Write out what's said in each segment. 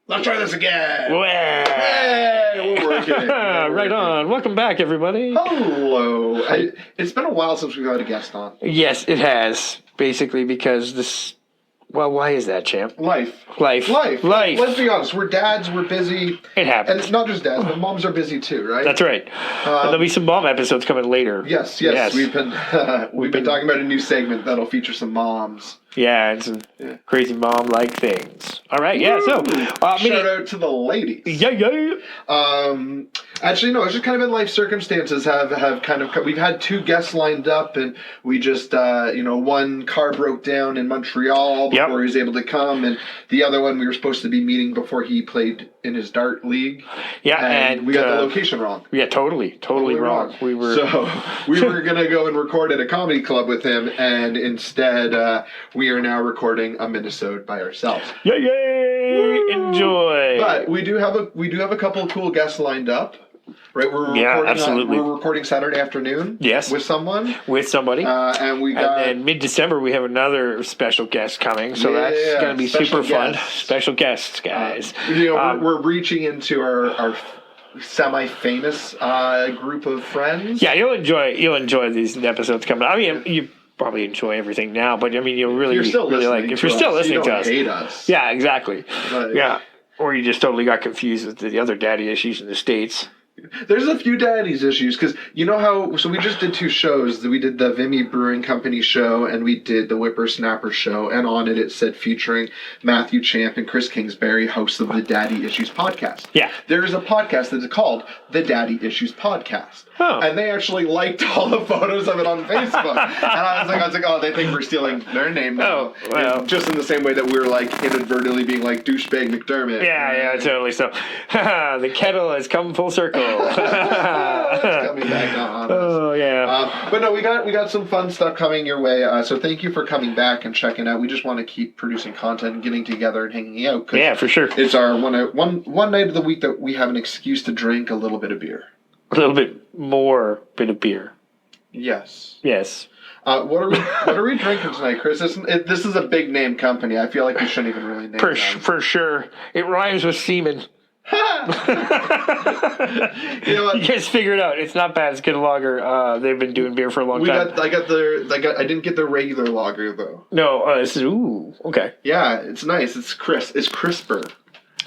Let's try this again. Hey, we're working. Right on. Welcome back, everybody. Hello. It's been a while since we've had a guest on. Yes, it has. Basically, because this... Well, why is that, champ? Life. Life. Let's be honest. We're dads. We're busy. It happens. And it's not just dads, but moms are busy too, right? That's right. There'll be some mom episodes coming later. Yes. We've been talking about a new segment that'll feature some moms. Yeah, and some crazy mom-like things. All right, yeah, so... Shout out to the ladies. Yeah. Actually, no, it's just kind of in life circumstances have kind of... We've had two guests lined up, and we just, one car broke down in Montreal before he was able to come, and the other one we were supposed to be meeting before he played in his dart league. Yeah, and we got the location wrong. Yeah, totally wrong. We were going to go and record at a comedy club with him, and instead... we are now recording a Minisode by ourselves. Yay! Woo! Enjoy. But we do have a couple of cool guests lined up. Right, we're recording Saturday afternoon. Yes, with someone, and then mid-December we have another special guest coming. So that's going to be super fun. Special guests, guys. We're reaching into our semi-famous group of friends. Yeah, you'll enjoy these episodes coming. I mean, you probably enjoy everything now, but I mean, you'll really like if you're still listening to us. Hate us. Yeah, exactly. Yeah, or you just totally got confused with the other daddy issues in the States. There's a few daddy's issues, because you know how... So we just did two shows. We did the Vimy Brewing Company show, and we did the Whippersnapper show, and on it said featuring Matthew Champ and Chris Kingsbury, hosts of the Daddy Issues podcast. Yeah. There is a podcast that is called the Daddy Issues Podcast. Oh. And they actually liked all the photos of it on Facebook. And I was like, oh, they think we're stealing their name now. Oh, well. Just in the same way that we're like inadvertently being like douchebag McDermott. Yeah, totally. So the kettle has come full circle. It's coming back on us. Oh yeah. But no, we got some fun stuff coming your way. So thank you for coming back and checking out. We just want to keep producing content and getting together and hanging out. Yeah, for sure. It's our one night of the week that we have an excuse to drink a little bit of beer. A little bit more bit of beer. Yes. What are we drinking tonight, Chris? This is a big name company. I feel like we shouldn't even really name them. For sure. It rhymes with semen. You know what? You guys figure it out. It's not bad. It's good lager. They've been doing beer for a long time. I didn't get the regular lager though. No. Okay. Yeah, it's nice. It's crisper.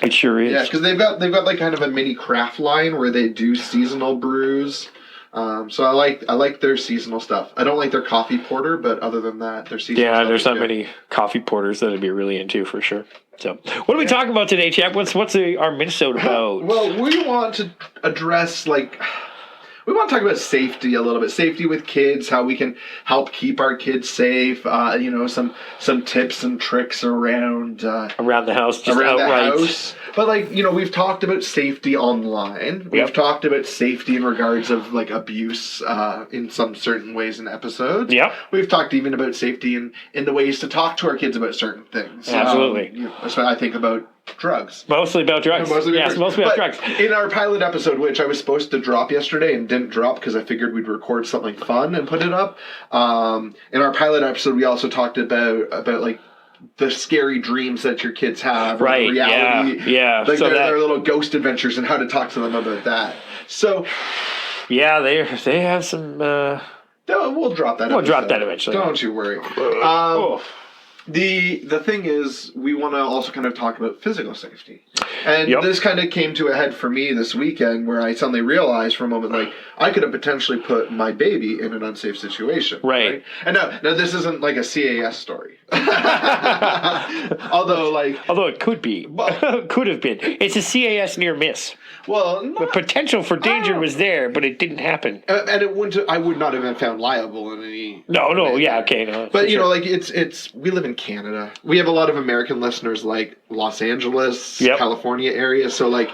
It sure is. Yeah, because they've got like kind of a mini craft line where they do seasonal brews. So I like their seasonal stuff. I don't like their coffee porter, but other than that, their seasonal stuff. Yeah, there's not many coffee porters that I'd be really into for sure. So, what are we talking about today, Chap? What's our Minisode about? Well, we want to address we want to talk about safety a little bit. Safety with kids, how we can help keep our kids safe. Some tips and tricks around the house, just around outright. The house. But we've talked about safety online. We've talked about safety in regards of abuse in some certain ways in episodes. Yeah. We've talked even about safety in the ways to talk to our kids about certain things. Absolutely. So I think about drugs. Mostly about drugs. Mostly about drugs. In our pilot episode, which I was supposed to drop yesterday and didn't drop because I figured we'd record something fun and put it up. In our pilot episode, we also talked about the scary dreams that your kids have. Right. Reality. Yeah. Their little ghost adventures and how to talk to them about that. So. Yeah, they have some. We'll drop that. We'll drop that eventually. Don't you worry. The thing is, we want to also kind of talk about physical safety. And this kind of came to a head for me this weekend where I suddenly realized for a moment, I could have potentially put my baby in an unsafe situation. Right? And now this isn't like a CAS story. Although it could be. Could have been. It's a CAS near miss. Well, the potential for danger was there, but it didn't happen. And it wouldn't. I would not have been found liable in any. No. Yeah. Okay. No. But it's. We live in Canada. We have a lot of American listeners, like Los Angeles, California area. So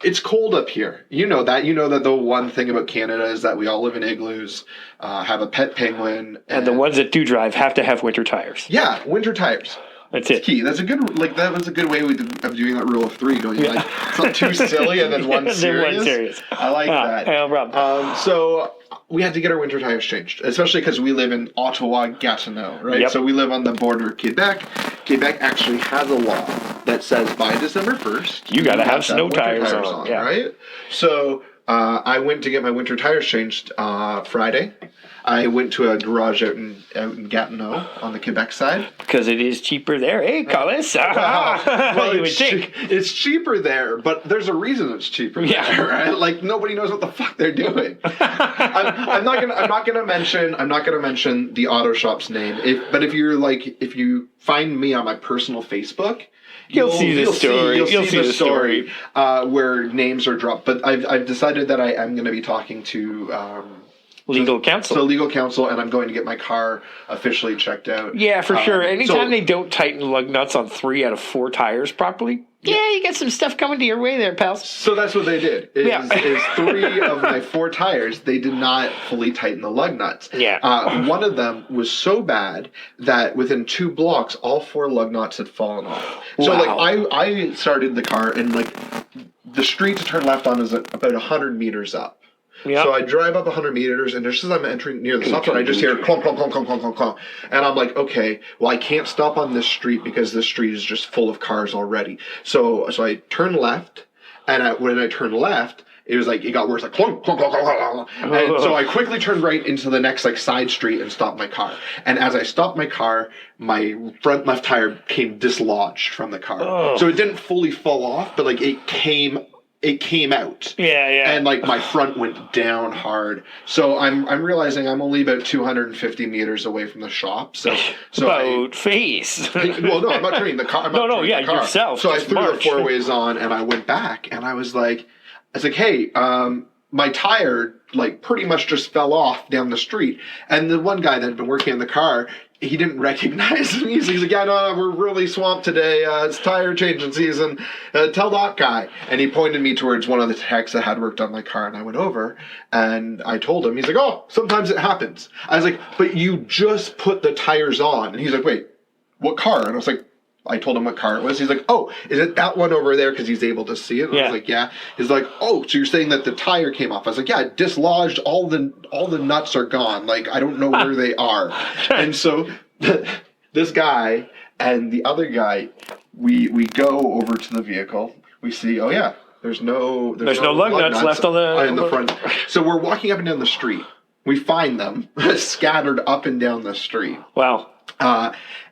it's cold up here. You know that. You know that the one thing about Canada is that we all live in igloos, have a pet penguin, and the ones that do drive have to have winter tires. Yeah, winter tires. That's it. Key. That's a good. That was a good way of doing that rule of three. Going it's not too silly and then one serious. I like that. No problem. So we had to get our winter tires changed, especially because we live in Ottawa, Gatineau, right? Yep. So we live on the border of Quebec. Quebec actually has a law that says by December 1st, you got to have snow tires on. Yeah. Right? So I went to get my winter tires changed Friday. I went to a garage out in Gatineau on the Quebec side. Because it is cheaper there. Hey, Collis. Well, it's cheaper there, but there's a reason it's cheaper there, right? Like, nobody knows what the fuck they're doing. I'm not gonna mention the auto shop's name. But if you find me on my personal Facebook, You'll see the story where names are dropped. But I've decided that I am going to be talking to legal counsel. So legal counsel, and I'm going to get my car officially checked out. Yeah, for sure. Anytime they don't tighten lug nuts on 3 out of 4 tires properly, you got some stuff coming to your way there, pals. So that's what they did. Is 3 of my 4 tires, they did not fully tighten the lug nuts. Yeah. One of them was so bad that within 2 blocks, all 4 lug nuts had fallen off. So I started the car, and the street to turn left on is about 100 meters up. Yep. So I drive up 100 meters, and just as I'm entering near the stop sign, I just hear clunk, clunk, clunk, clunk, clunk, clunk, clunk. And I'm like, okay, well, I can't stop on this street because this street is just full of cars already. So I turn left, and when I turn left, it was it got worse, clunk, clunk, clunk, clunk, clunk. And so I quickly turned right into the next side street and stopped my car. And as I stopped my car, my front left tire came dislodged from the car. Oh. So it didn't fully fall off, but it came out. Yeah. And my front went down hard. So I'm realizing I'm only about 250 meters away from the shop. So face. Well, no, I'm not turning the car. Yourself. So I threw the 4-ways on, and I went back, and I was like, hey, my tire pretty much just fell off down the street. And the one guy that had been working on the car, he didn't recognize me. So he's like, yeah, no, we're really swamped today. It's tire changing season. Tell that guy. And he pointed me towards one of the techs that had worked on my car. And I went over and I told him, he's like, oh, sometimes it happens. I was like, but you just put the tires on. And he's like, wait, what car? And I was like, I told him what car it was. He's like, oh, is it that one over there? Because he's able to see it. And I was like, yeah. He's like, oh, so you're saying that the tire came off? I was like, yeah, it dislodged. All the nuts are gone. I don't know where they are. And so this guy and the other guy, we go over to the vehicle. We see, oh yeah, there's no lug nuts left on the front. So we're walking up and down the street. We find them scattered up and down the street. Wow.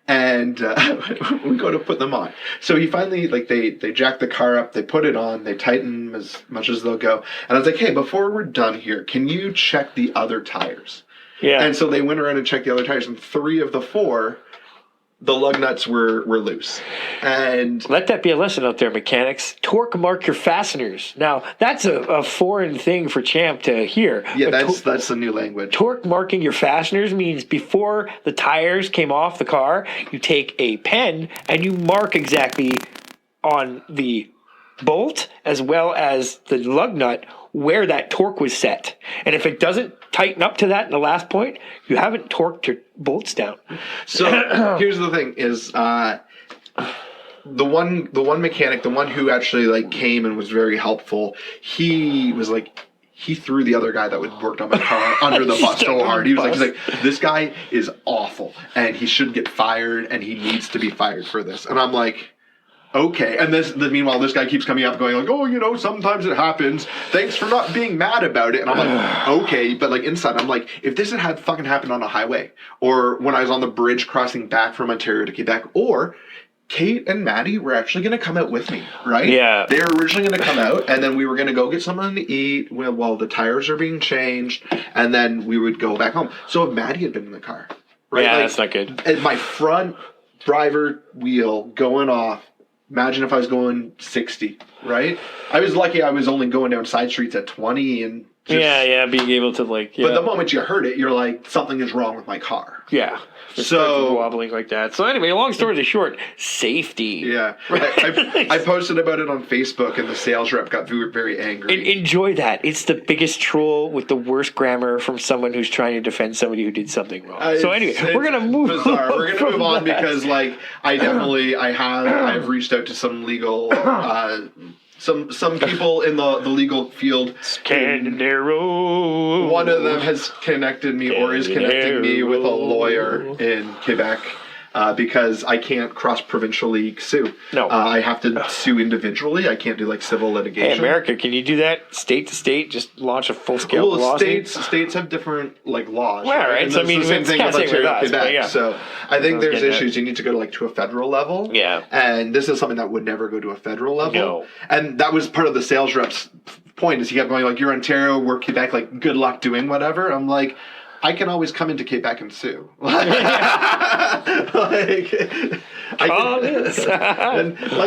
And we go to put them on. So he finally, they jack the car up, they put it on, they tighten as much as they'll go. And I was like, hey, before we're done here, can you check the other tires? Yeah. And so they went around and checked the other tires, and 3 of the 4, the lug nuts were loose. And let that be a lesson out there, mechanics. Torque mark your fasteners. Now, that's a foreign thing for Champ to hear. Yeah, that's the new language. Torque marking your fasteners means before the tires came off the car, you take a pen and you mark exactly on the bolt as well as the lug nut where that torque was set. And if it doesn't tighten up to that in the last point, you haven't torqued your bolts down. So here's the thing is the one mechanic, the one who actually came and was very helpful, he was he threw the other guy that worked on my car under the bus so hard. He was like, this guy is awful and he should get fired and he needs to be fired for this. And I'm like, okay. And meanwhile, this guy keeps coming up going oh, sometimes it happens. Thanks for not being mad about it. And I'm like, okay. But inside, I'm like, if this had fucking happened on a highway or when I was on the bridge crossing back from Ontario to Quebec, or Kate and Maddie were actually going to come out with me, right? Yeah. They were originally going to come out, and then we were going to go get something to eat while the tires are being changed, and then we would go back home. So if Maddie had been in the car, right? Yeah, that's not good. And my front driver wheel going off, imagine if I was going 60, right? I was lucky I was only going down side streets at 20 and just, being able to But the moment you heard it, you're like, something is wrong with my car. Yeah. So wobbling like that. So anyway, long story short, safety. Yeah. I posted about it on Facebook and the sales rep got very angry. Enjoy that. It's the biggest troll with the worst grammar from someone who's trying to defend somebody who did something wrong. So anyway, we're going to move bizarre. We're going to move on because I've reached out to some legal some people in the legal field. Scandinaro. One of them has connected me or is connecting me with a lawyer in Quebec. because I can't cross-provincially sue. No. I have to sue individually. I can't do like civil litigation. Hey, America, can you do that state to state? Just launch a full-scale lawsuit? States have different like laws. Well, right. So, I mean, the same thing with Ontario, Quebec. Yeah. So I think there's issues. You need to go to a federal level. Yeah. And this is something that would never go to a federal level. No. And that was part of the sales rep's point, is he kept going like, you're Ontario, we're Quebec, like good luck doing whatever. I'm like, I can always come into Quebec and sue. And like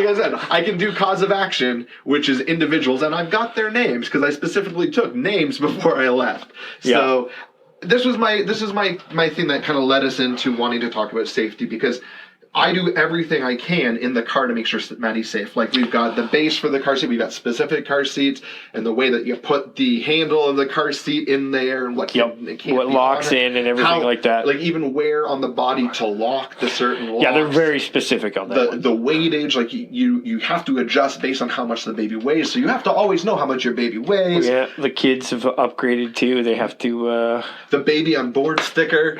I said, I can do cause of action, which is individuals, and I've got their names because I specifically took names before I left. So this is my thing that kind of led us into wanting to talk about safety, because I do everything I can in the car to make sure Maddie's safe. Like, we've got the base for the car seat, we've got specific car seats, and the way that you put the handle of the car seat in there, and what locks in and everything like that. Like, even where on the body to lock the certain locks. Yeah, they're very specific on that. The weightage, like you have to adjust based on how much the baby weighs, so you have to always know how much your baby weighs. Yeah, the kids have upgraded too. They have to... The baby on board sticker.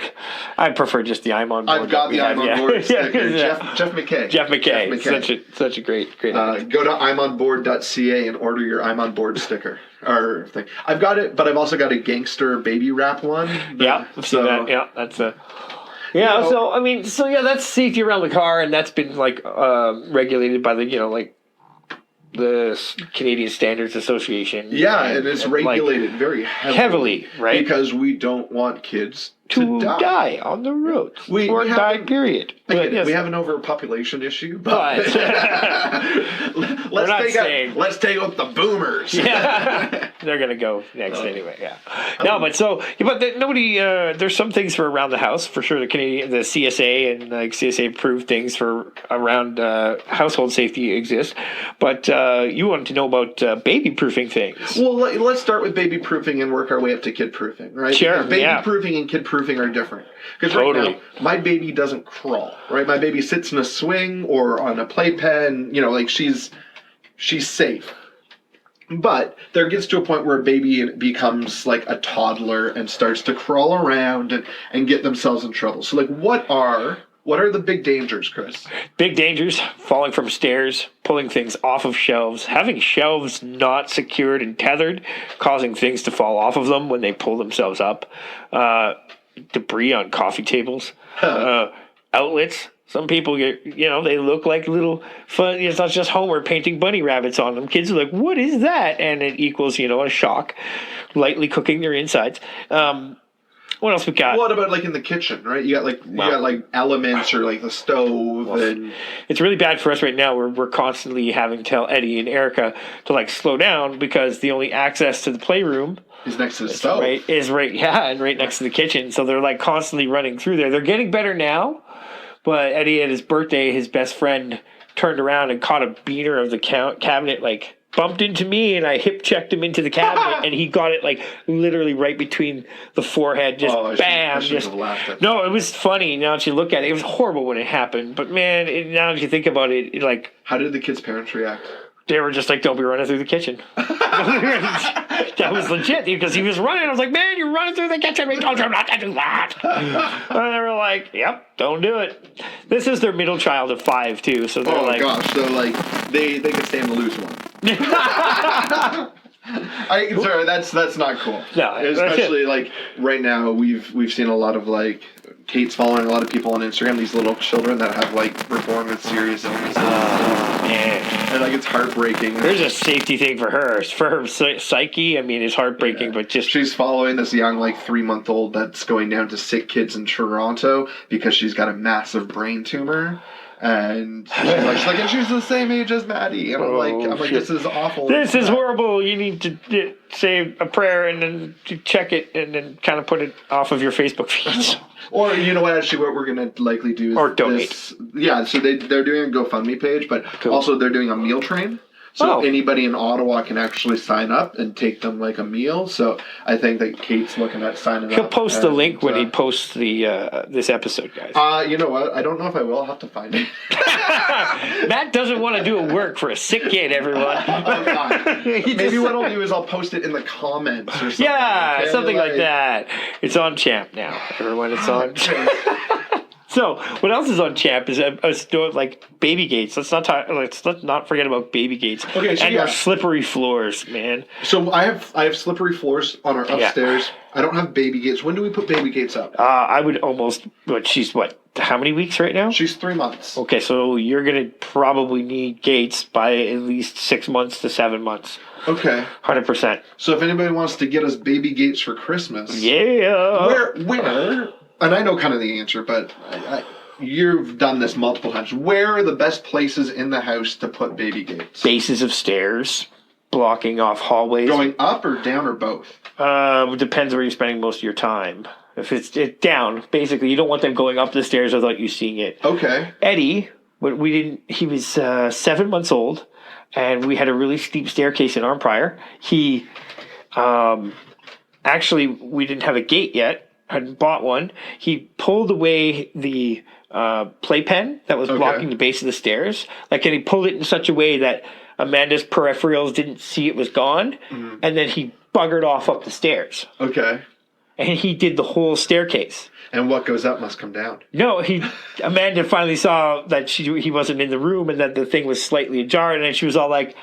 I prefer just the I'm on board. I've got the I'm on board sticker. Jeff McKay. Such a great idea. Go to imonboard.ca and order your I'm on board sticker or thing. I've got it, but I've also got a gangster baby wrap one. I've seen that. Yeah, that's a... Yeah, that's safety around the car, and that's been regulated by the the Canadian Standards Association. Yeah, and it's regulated very heavily, right? Because we don't want kids to die on the road. We die, period. We have an overpopulation issue, but let's take out the boomers. Yeah. They're gonna go next anyway. Yeah. No, but nobody. There's some things for around the house for sure. The CSA and CSA approved things for around household safety exist, but you wanted to know about baby proofing things. Well, let's start with baby proofing and work our way up to kid proofing, right? Sure. Because baby proofing and kid proofing are different. Because right now, my baby doesn't crawl, right? My baby sits in a swing or on a playpen. She's safe. But there gets to a point where a baby becomes like a toddler and starts to crawl around and get themselves in trouble. So, what are the big dangers, Chris? Big dangers: falling from stairs, pulling things off of shelves, having shelves not secured and tethered, causing things to fall off of them when they pull themselves up, debris on coffee tables, outlets. Some people get, they look like little fun. It's not just Homer painting bunny rabbits on them. Kids are like, what is that? And it equals, a shock, lightly cooking their insides. What else we got? What about in the kitchen, right? You got elements or the stove. And it's really bad for us right now. We're constantly having to tell Eddie and Erica to slow down because the only access to the playroom is next to the stove. And right next to the kitchen. So they're constantly running through there. They're getting better now. But Eddie, at his birthday, his best friend turned around and caught a beaner of the cabinet, bumped into me, and I hip checked him into the cabinet, and he got it literally right between the forehead, just bam. No, it was funny. Now that you look at it, it was horrible when it happened. But man, now that you think about it, how did the kids' parents react? They were just don't be running through the kitchen. That was legit because he was running. I was like, man, you're running through the kitchen. We told you not to do that. And they were like, yep, don't do it. This is their middle child of 5, too. So they're gosh. So, they could stand to lose one. Sorry, that's not cool. No, especially right now we've seen a lot of Kate's following a lot of people on Instagram, these little children that have were born with serious illnesses. Man. And it's heartbreaking. There's a safety thing for her. For her psyche, it's heartbreaking, but just... She's following this young 3-month-old that's going down to sick kids in Toronto because she's got a massive brain tumor. And she's she's the same age as Maddie. And I'm like, this is awful. This is horrible. You need to say a prayer and then check it and then kind of put it off of your Facebook feeds. Or you know what? Actually, what we're gonna likely do is donate. So they're doing a GoFundMe page, but also they're doing a meal train. So anybody in Ottawa can actually sign up and take them a meal. So I think that Kate's looking at signing up. He'll post the link when he posts the this episode, guys. You know what? I don't know if I will. I'll have to find it. Matt doesn't want to do a work for a sick kid, everyone. Maybe what I'll do is I'll post it in the comments or something. Yeah, something like that. It's on Champ now, everyone. It's on. So what else is on Champ is like baby gates. Let's not forget about baby gates. Okay, so and our slippery floors, man. So I have slippery floors on our upstairs. I don't have baby gates. When do we put baby gates up? I would almost. She's how many weeks right now? She's 3 months. Okay, so you're gonna probably need gates by at least 6 months to 7 months. Okay. 100%. So if anybody wants to get us baby gates for Christmas, yeah. Where? And I know kind of the answer, but you've done this multiple times. Where are the best places in the house to put baby gates? Bases of stairs, blocking off hallways. Going up or down or both? Depends where you're spending most of your time. If it's down, basically, you don't want them going up the stairs without you seeing it. Okay. Eddie, he was 7 months old, and we had a really steep staircase in our prior. He, actually, we didn't have a gate yet. Hadn't bought one. He pulled away the playpen that was blocking the base of the stairs. And he pulled it in such a way that Amanda's peripherals didn't see it was gone, and then he buggered off up the stairs. Okay. And he did the whole staircase. And what goes up must come down. No, Amanda finally saw that he wasn't in the room and that the thing was slightly ajar, and then she was all like,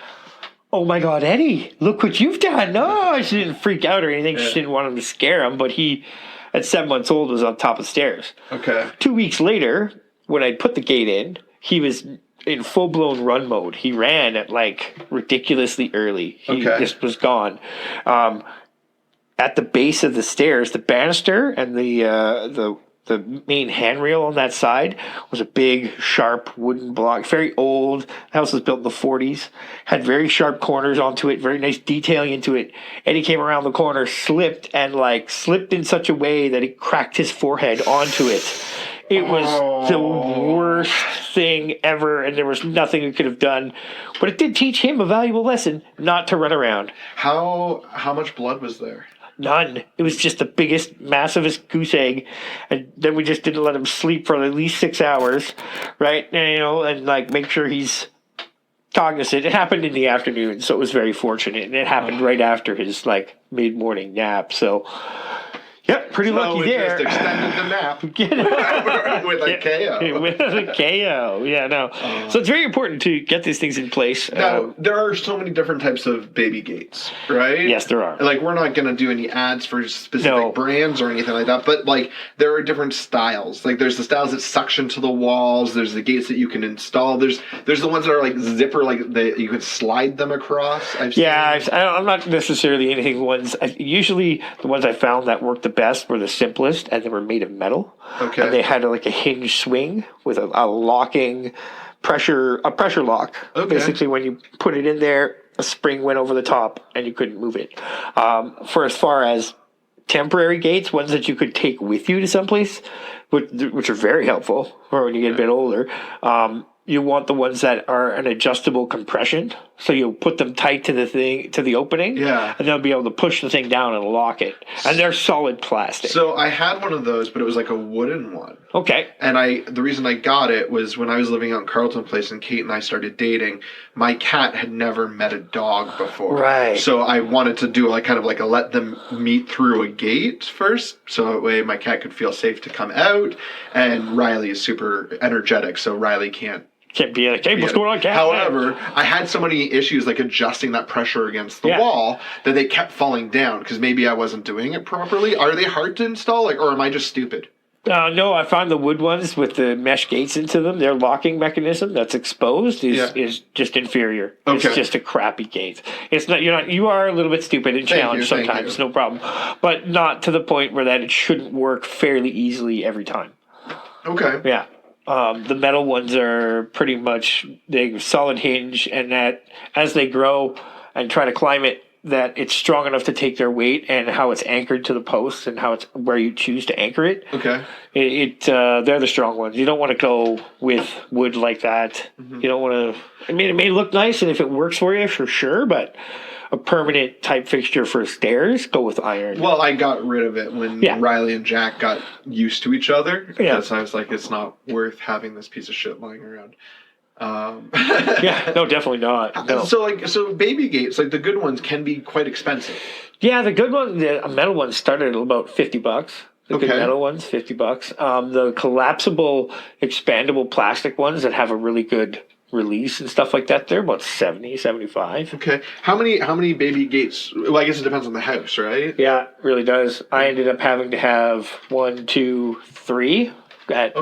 "Oh my God, Eddie, look what you've done!" No, she didn't freak out or anything. Yeah. She didn't want him to scare him, but he, at 7 months old, was on top of the stairs. Okay. 2 weeks later, when I put the gate in, he was in full-blown run mode. He ran at ridiculously early. He just was gone. At the base of the stairs, the banister and the main handrail on that side was a big, sharp wooden block. Very old. The house was built in the 40s. Had very sharp corners onto it. Very nice detailing into it. And he came around the corner, slipped in such a way that he cracked his forehead onto it. It was the worst thing ever, and there was nothing we could have done. But it did teach him a valuable lesson, not to run around. How much blood was there? None. It was just the biggest, massivest goose egg, and then we just didn't let him sleep for at least 6 hours, right? And make sure he's cognizant. It happened in the afternoon, so it was very fortunate, and it happened right after his mid-morning nap. So, yep, pretty lucky there. Just extended the nap with a KO. With a KO, yeah, no. So it's very important to get these things in place. Now, there are so many different types of baby gates, right? Yes, there are. We're not going to do any ads for specific brands or anything like that, but there are different styles. There's the styles that suction to the walls. There's the gates that you can install. There's the ones that are zipper, you can slide them across. I'm not necessarily anything ones. Usually the ones I found that worked the best were the simplest, and they were made of metal. Okay. And they had a hinge swing with a locking pressure lock. Okay. Basically, when you put it in there, a spring went over the top, and you couldn't move it. For as far as temporary gates, ones that you could take with you to someplace, which are very helpful for when you get a bit older. You want the ones that are an adjustable compression, so you put them tight to the opening, and they'll be able to push the thing down and lock it. And they're solid plastic. So I had one of those, but it was a wooden one. Okay. And the reason I got it was when I was living out in Carleton Place and Kate and I started dating, my cat had never met a dog before. Right. So I wanted to do a let them meet through a gate first, so that way my cat could feel safe to come out. And Riley is super energetic, so Riley can't be hey, what's going on, cat? However, I had so many issues adjusting that pressure against the wall that they kept falling down because maybe I wasn't doing it properly. Are they hard to install, or am I just stupid? No, I found the wood ones with the mesh gates into them. Their locking mechanism that's exposed is just inferior. Okay. It's just a crappy gate. It's not. You are a little bit stupid and challenged sometimes. No problem, but not to the point where that it shouldn't work fairly easily every time. Okay. Yeah. The metal ones are pretty much they solid hinge, and that as they grow and try to climb it, that it's strong enough to take their weight, and how it's anchored to the post and how it's where you choose to anchor it. Okay. They're the strong ones. You don't want to go with wood like that. Mm-hmm. You don't want to. I mean, it may look nice, and if it works for you, for sure, but a permanent type fixture for stairs, go with iron. Well, I got rid of it when Riley and Jack got used to each other. Because I was like, it's not worth having this piece of shit lying around. No, definitely not. No. So baby gates, the good ones can be quite expensive. Yeah, the good one, the metal ones started at about $50. The good metal ones, $50. The collapsible, expandable plastic ones that have a really good release and stuff like that, they're about 70, 75. Okay. How many baby gates? Well, I guess it depends on the house, right? Yeah, it really does. I ended up having to have 1, 2, 3. Got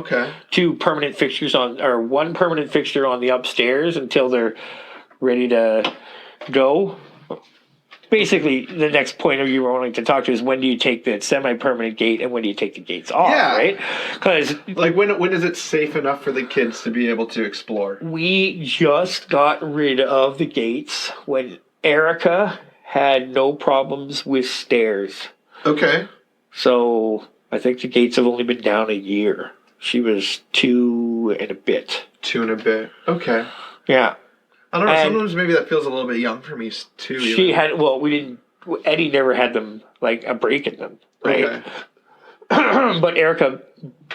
two permanent fixtures or one permanent fixture on the upstairs until they're ready to go. Basically, the next point you were wanting to talk to is when do you take the semi-permanent gate and when do you take the gates off, right? Because like when is it safe enough for the kids to be able to explore? We just got rid of the gates when Erica had no problems with stairs. Okay. So I think the gates have only been down a year. She was 2 and a bit. 2 and a bit. Okay. Yeah. I don't know. Sometimes maybe that feels a little bit young for me too. She had. Well, we didn't. Eddie never had them like a break in them, right? Okay. But Erica,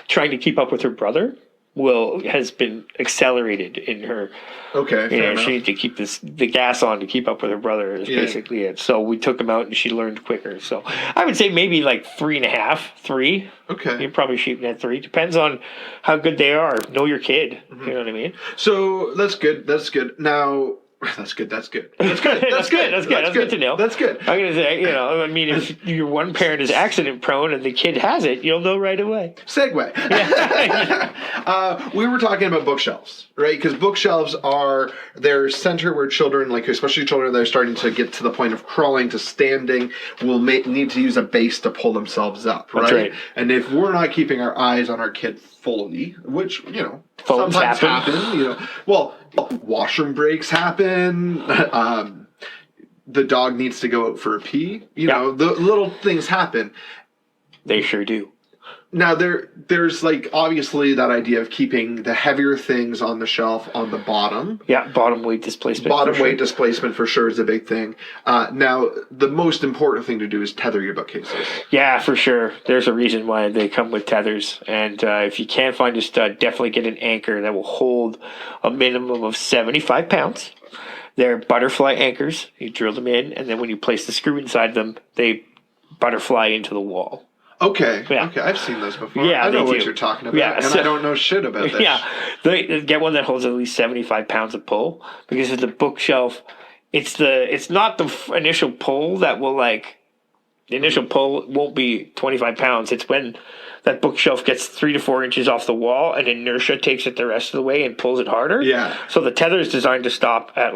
trying to keep up with her brother, has been accelerated in her. Okay. Fair enough. She needs to keep the gas on to keep up with her brother. Is basically it. So we took him out, and she learned quicker. So I would say maybe like 3.5, 3. Okay. You're probably shooting at 3. Depends on how good they are. Know your kid. Mm-hmm. You know what I mean? So that's good. That's good. Now. That's good. That's good. That's good. That's good. That's good. That's good to know. That's good. I'm gonna say, I mean, if your one parent is accident prone and the kid has it, you'll know right away. Segue. We were talking about bookshelves, right? Because bookshelves are their center where children, like especially children that are starting to get to the point of crawling to standing, will need to use a base to pull themselves up, right? That's right. And if we're not keeping our eyes on our kid fully, which sometimes happen. Washroom breaks happen. The dog needs to go out for a pee. The little things happen. They sure do. Now there's like obviously that idea of keeping the heavier things on the shelf on the bottom. Yeah, bottom weight displacement. Bottom weight displacement for sure is a big thing. Now the most important thing to do is tether your bookcases. Yeah, for sure. There's a reason why they come with tethers, and if you can't find a stud, definitely get an anchor that will hold a minimum of 75 pounds. They're butterfly anchors. You drill them in, and then when you place the screw inside them, they butterfly into the wall. Okay. Yeah. Okay. I've seen those before. Yeah, I know what you're talking about. Yeah, and I don't know shit about this. Yeah. They get one that holds at least 75 pounds of pull because of the bookshelf. It's not the initial pull that will the initial pull won't be 25 pounds. It's when that bookshelf gets 3 to 4 inches off the wall and inertia takes it the rest of the way and pulls it harder. Yeah. So the tether is designed to stop at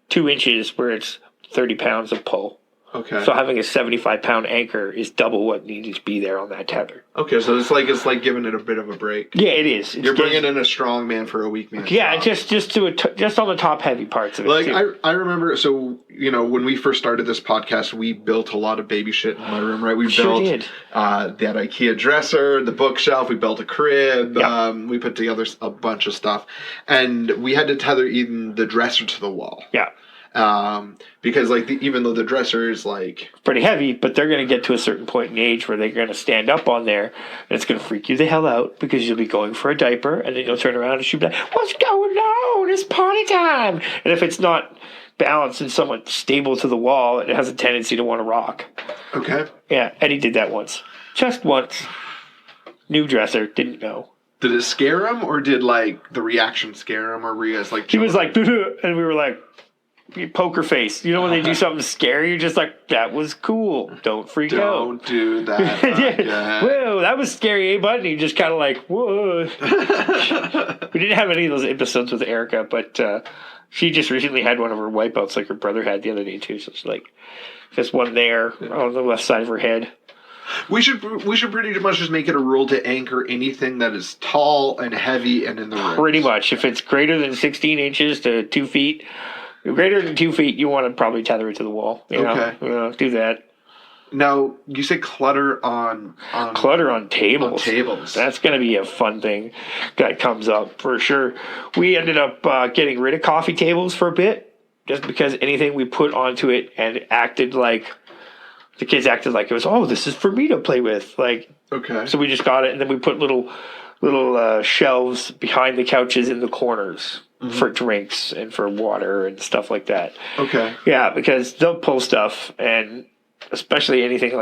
2 inches where it's 30 pounds of pull. Okay. So having a 75-pound anchor is double what needs to be there on that tether. Okay, so it's like giving it a bit of a break. Yeah, it is. You're bringing in a strong man for a weak man. Yeah, just on the top heavy parts of it. I remember. So when we first started this podcast, we built a lot of baby shit in my room. Right, we built that IKEA dresser, the bookshelf. We built a crib. Yep. We put together a bunch of stuff, and we had to tether even the dresser to the wall. Yeah. Because even though the dresser is pretty heavy, but they're going to get to a certain point in age where they're going to stand up on there, and it's going to freak you the hell out because you'll be going for a diaper, and then you'll turn around and she'll be like, "What's going on? It's potty time!" And if it's not balanced and somewhat stable to the wall, it has a tendency to want to rock. Okay. Yeah, Eddie did that once, just once. New dresser, didn't know. Did it scare him, or did the reaction scare him, or were you guys He was like, and we were like. Poker face. When they do something scary, you're just like, that was cool. Don't freak out. Don't do that. Whoa, that was scary, bud? And you just kind of whoa. We didn't have any of those episodes with Erica, but she just recently had one of her wipeouts like her brother had the other day, too. So it's just one there on the left side of her head. We should pretty much just make it a rule to anchor anything that is tall and heavy and in the ribs. Pretty much. If it's greater than 16 inches to 2 feet... Greater than 2 feet, you want to probably tether it to the wall. Okay. Do that. Now, you say clutter on tables. On tables. That's going to be a fun thing that comes up for sure. We ended up getting rid of coffee tables for a bit just because anything we put onto it and the kids acted like it was, this is for me to play with. Okay. So we just got it, and then we put little shelves behind the couches in the corners. Mm-hmm. For drinks and for water and stuff like that. Okay. Yeah, because they'll pull stuff, and especially anything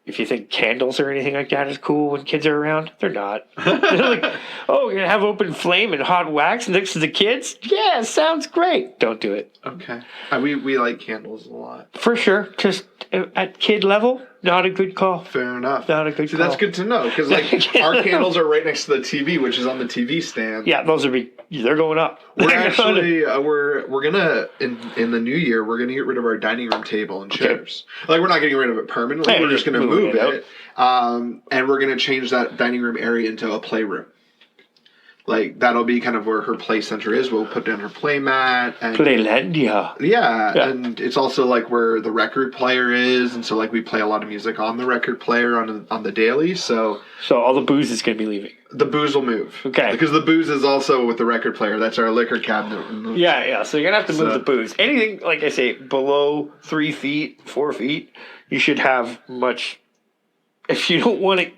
if you think candles or anything like that is cool when kids are around, they're not. They're like, oh, you're going to have open flame and hot wax next to the kids? Yeah, sounds great. Don't do it. Okay. We like candles a lot. For sure. Just at kid level, not a good call. Fair enough. Not a good call. That's good to know, because like our candles are right next to the TV, which is on the TV stand. Yeah, they're going up. We're actually we're gonna in the new year we're gonna get rid of our dining room table and chairs. Like, we're not getting rid of it permanently. Yeah, we're just gonna move it, out. and we're gonna change that dining room area into a playroom. Like, that'll be kind of where her play center is. We'll put down her play mat. And Playlandia. Yeah, and it's also like where the record player is, and so like we play a lot of music on the record player on the daily. So all the booze is going to be leaving. The booze will move. Okay. Because the booze is also with the record player. That's our liquor cabinet. Yeah. So you're going to have to move the booze. Anything, like I say, below 3 feet, 4 feet, you should have much. If you don't want it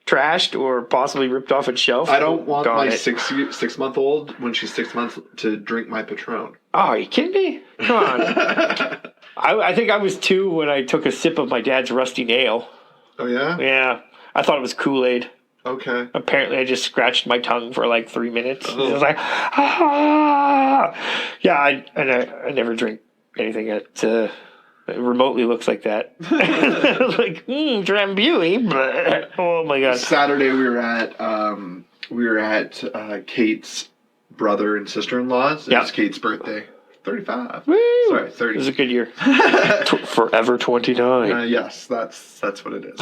trashed or possibly ripped off its shelf. I don't want my 6-month-old, when she's 6 months, to drink my Patron. Oh, are you kidding me? Come on. I think I was 2 when I took a sip of my dad's rusty nail. Oh, yeah? Yeah. I thought it was Kool-Aid. Okay. Apparently, I just scratched my tongue for like 3 minutes. Oh. It was like, ah! Yeah, I never drink anything that remotely looks like that. Like, Drambuie, but oh my god. Saturday we were at Kate's brother and sister-in-law's. It was Kate's birthday. 35. Woo! Sorry, 30. It was a good year. Forever 29. Yes, that's what it is.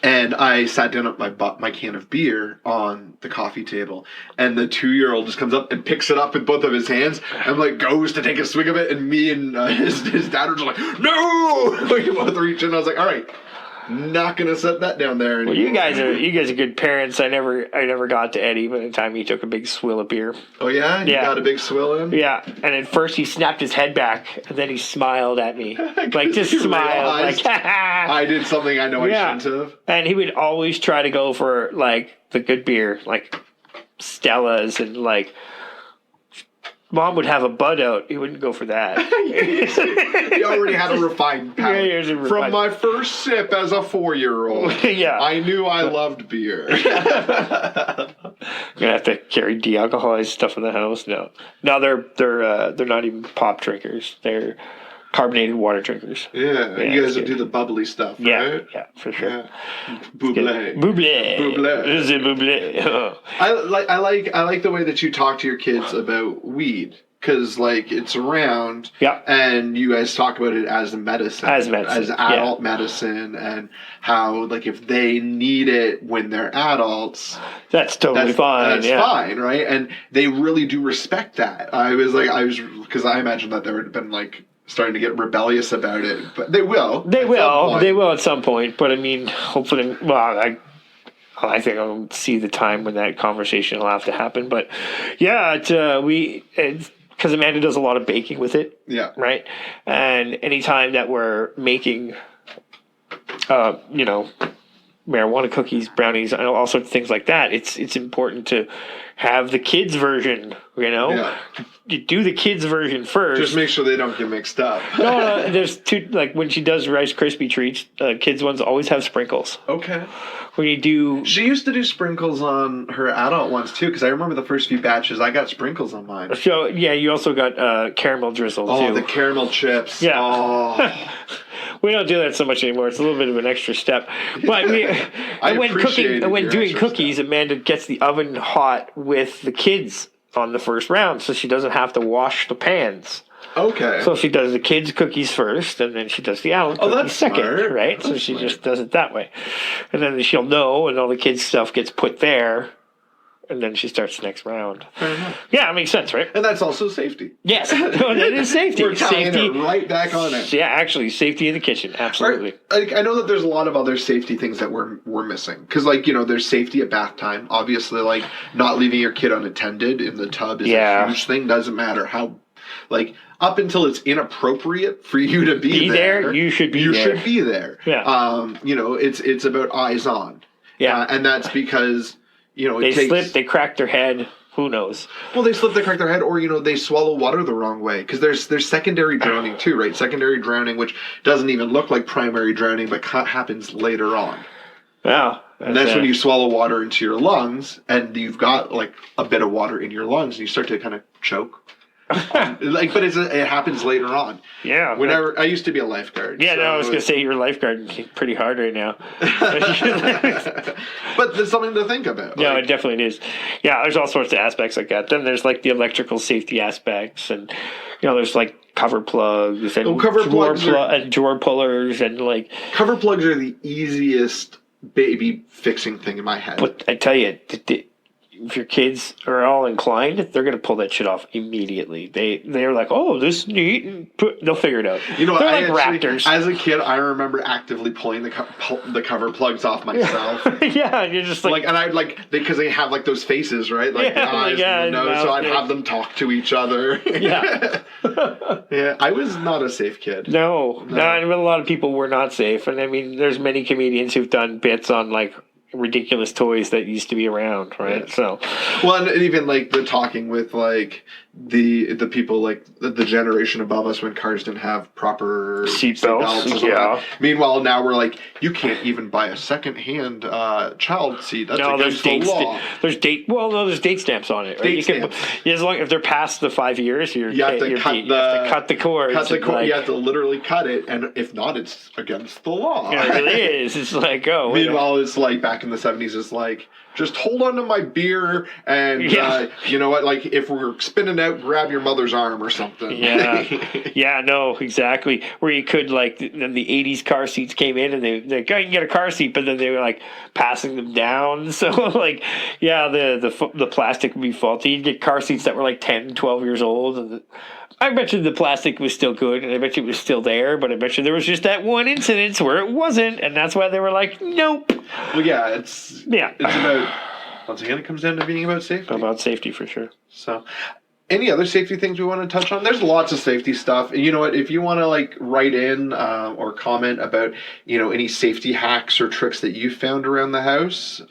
And I sat down at my can of beer on the coffee table, and the 2-year-old just comes up and picks it up with both of his hands, and like goes to take a swig of it, and me and his dad are just like, no! We both reach in. I was like, all right, not gonna set that down there anymore. Well, you guys are good parents. I never got to Eddie by the time he took a big swill of beer. Oh yeah, you got a big swill in. Yeah, and at first he snapped his head back, and then he smiled at me, like just smiled, like I did something I know I shouldn't have. And he would always try to go for like the good beer, like Stella's, and like Mom would have a Bud out. He wouldn't go for that. He already had a refined palate. From my first sip as a 4-year-old, I knew I loved beer. Gonna have to carry de-alcoholized stuff in the house. No, they're not even pop drinkers. They're carbonated water drinkers. Yeah, you guys would do the bubbly stuff, right? Yeah, for sure. Yeah. Bublé. Is it bublé? I like the way that you talk to your kids about weed, because like it's around, and you guys talk about it as medicine, as adult medicine, and how like if they need it when they're adults, that's totally fine. That's fine, right? And they really do respect that. Because I imagine that there would have been like starting to get rebellious about it, but they will. They will at some point. But I mean, hopefully, I think I'll see the time when that conversation will have to happen. But yeah, because Amanda does a lot of baking with it. Yeah. Right. And anytime that we're making, marijuana cookies, brownies, and all sorts of things like that, it's important to have the kids version. You do the kids version first. Just make sure they don't get mixed up. No, there's two. Like when she does Rice Krispie treats, kids ones always have sprinkles. Okay. When you do, she used to do sprinkles on her adult ones too, because I remember the first few batches I got sprinkles on mine. So yeah, you also got caramel drizzle too. Oh, the caramel chips. Yeah. Oh. We don't do that so much anymore. It's a little bit of an extra step. But when doing cookies, Amanda gets the oven hot with the kids on the first round, so she doesn't have to wash the pans. Okay. So she does the kids' cookies first, and then she does the adult cookies second, smart. right? That's so she smart. just does it that way. And then she'll know, and all the kids' stuff gets put there, and then she starts the next round. Fair enough. Yeah, it makes sense, right? And that's also safety. Yes, no, that is safety. We're tying it right back on it. Yeah, actually, safety in the kitchen, absolutely. Like, I know that there's a lot of other safety things that we're missing. Because, there's safety at bath time. Obviously, like, not leaving your kid unattended in the tub is a huge thing. Doesn't matter how, up until it's inappropriate for you to be there, you should be there. You should be there. Yeah. It's about eyes on. Yeah. And that's because, they slip, they crack their head. Who knows? Well, they slip, they crack their head, or they swallow water the wrong way. Because there's secondary drowning too, right? Secondary drowning, which doesn't even look like primary drowning, but happens later on. Yeah. And that's when you swallow water into your lungs, and you've got like a bit of water in your lungs, and you start to kind of choke. But it happens later on. Yeah. Whenever I used to be a lifeguard. Yeah, I was gonna say you're lifeguarding pretty hard right now. But there's something to think about. No, it definitely is. Yeah, there's all sorts of aspects like that. Then there's like the electrical safety aspects, and there's like cover plugs and drawer pullers and like cover plugs are the easiest baby fixing thing in my head. But I tell you, if your kids are all inclined, they're going to pull that shit off immediately. They're like, oh, this is neat, and they'll figure it out. They're like raptors. As a kid, I remember actively pulling the cover plugs off myself. Yeah, you're just like and I'd because they have like those faces, right? Like the eyes and the nose, so I'd have them talk to each other. Yeah. Yeah, I was not a safe kid. No, a lot of people were not safe. And I mean, there's many comedians who've done bits on like ridiculous toys that used to be around, right? Yeah. So, well, and even like the talking with like the people like the generation above us when cars didn't have proper seatbelts. Yeah. Meanwhile, now we're like, you can't even buy a second-hand child seat. That's against the law. There's date stamps on it. Right? As long if they're past the 5 years, you have to cut the cord. You have to literally cut it, and if not, it's against the law. Yeah, it really is. It's like Meanwhile, it's like back in the 70s, it's like, just hold on to my beer, and you know what? Like if we're spinning out, grab your mother's arm or something. Yeah, no, exactly. Where you could the 80s car seats came in, and they go, you can get a car seat, but then they were like passing them down. So the plastic would be faulty. You'd get car seats that were like 10, 12 years old, and I bet you the plastic was still good, and I bet you it was still there, but I bet you there was just that one incident where it wasn't, and that's why they were like, nope. Well, yeah, it's about, once again, it comes down to being about safety. About safety, for sure. So, any other safety things we want to touch on? There's lots of safety stuff. You know what? If you want to write in or comment about any safety hacks or tricks that you found around the house,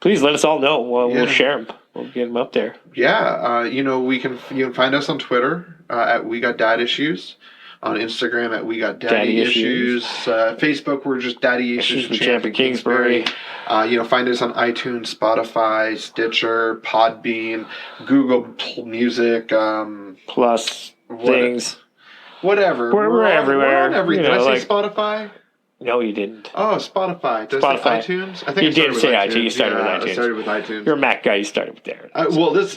please let us all know. We'll share them. We'll get them up there. Yeah, you can find us on Twitter at wegotdaddyissues, on Instagram at wegotdaddyissues, Facebook we're just Daddy Issues with Champ and Kingsbury. Find us on iTunes, Spotify, Stitcher, Podbean, Google Music, plus things, whatever. We're everywhere. We're on everything. Did I say Spotify? No, you didn't. Oh, Spotify. Did I say iTunes? I think you did say iTunes. You started with iTunes. I started with iTunes. You're a Mac guy. You started with there.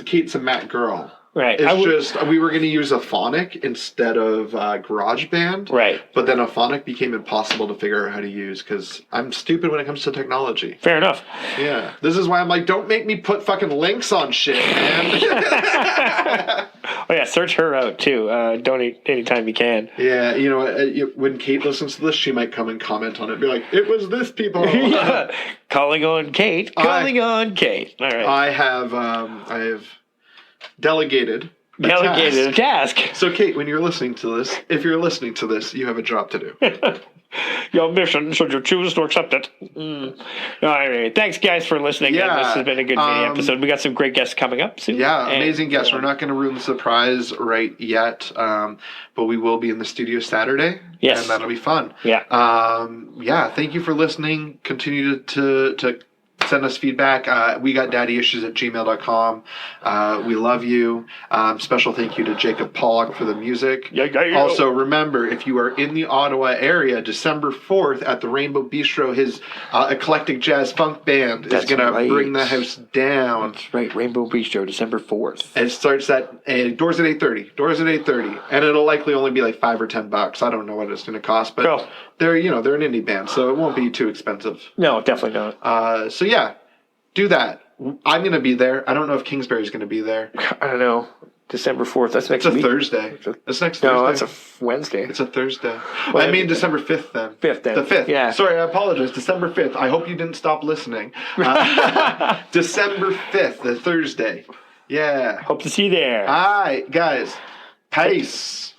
Kate's a Mac girl. Right. We were going to use Aphonic instead of GarageBand. Right. But then Aphonic became impossible to figure out how to use because I'm stupid when it comes to technology. Fair enough. Yeah. This is why I'm like, don't make me put fucking links on shit, man. Oh, yeah. Search her out, too. Donate anytime you can. Yeah. When Kate listens to this, she might come and comment on it and be like, it was this, people. Calling on Kate. On Kate. All right. I have delegated a task. So, Kate, when you're listening to this, if you're listening to this, you have a job to do. Your mission, should you choose to accept it. All right. Thanks, guys, for listening. Yeah. This has been a good mini episode. We got some great guests coming up soon. Yeah, amazing guests. We're not going to ruin the surprise right yet, but we will be in the studio Saturday. Yes. And that'll be fun. Yeah. Thank you for listening. Continue to send us feedback. wegotdaddyissues@gmail.com. We love you. Special thank you to Jacob Pollack for the music. Also, remember, if you are in the Ottawa area, December 4th at the Rainbow Bistro, his eclectic jazz funk band is going to bring the house down. That's right. Rainbow Bistro, December 4th. And it starts at doors at 8:30. And it'll likely only be like $5 or $10. I don't know what it's going to cost, but they're an indie band, so it won't be too expensive. No, definitely not. So yeah, do that. I'm going to be there. I don't know if Kingsbury's going to be there. I don't know. December 4th. That's next week. It's a Thursday. That's next Thursday. No, that's a Wednesday. It's a Thursday. Well, I mean December 5th then. 5th then. The 5th. Yeah. Sorry, I apologize. December 5th. I hope you didn't stop listening. December 5th, the Thursday. Yeah. Hope to see you there. All right, guys. Peace.